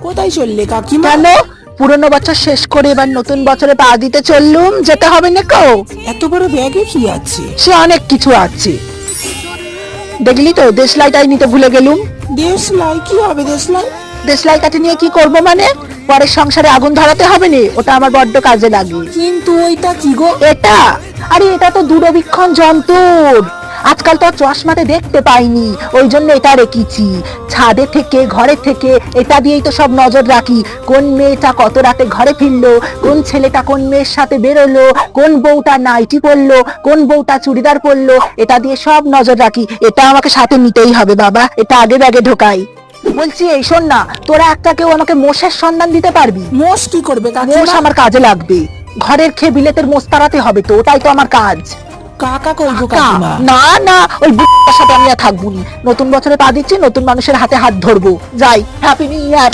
কোথায় চললে কাকিমা? কেন? পুরনো বছর শেষ করে এবার নতুন বছরে পা দিতে চললুম, যেতে হবে না কো? এত বড় ব্যাগে কি আছে? সে অনেক কিছু আছে। দেখলি তো দেশলাইটাই নিতে ভুলে গেলুম। দেশলাই? কি হবে দেশলাই? দেশলাইটাকে নিয়ে কি করব মানে? পরের সংসারে আগুন ধরাতে হবে না, ওটা আমার বড্ড কাজে লাগে। কিন্তু ওইটা কি গো? এটা, আরে এটা তো দূরবীক্ষণ যন্ত্র। আজকাল তো আর চশমাতে দেখতে পাইনি, ওই জন্য এটা রেখেছি। ছাদে থেকে, ঘরে থেকে এটা দিয়েই তো সব নজর রাখি। কোন মেয়েটা কত রাতে ঘরে ফিরলো, কোন ছেলেটা কোন মেয়ের সাথে বেরোলো, কোন বউটা নাইটি পরলো, কোন বউটা চুড়িদার পরলো, এটা দিয়ে সব নজর রাখি। এটা আমাকে সাথে নিতেই হবে বাবা, এটা আগে ব্যাগে ঢোকাই। বলছি এই শোন না, তোরা একটা কেউ আমাকে মোষের সন্ধান দিতে পারবি? মোষ কি করবে মোষ কাকিমা? আমার কাজে লাগবে। ঘরের খেয়ে বিলেতের মোষ তাড়াতে হবে তো, ওটাই তো আমার কাজ। কাকা কই গো কাকিমা? না না, ওই বুড়ার সাথে আমি আর থাকবো নি। নতুন বছরে পা দিচ্ছি, নতুন মানুষের হাতে হাত ধরবো। যাই, হ্যাপি নিউ ইয়ার।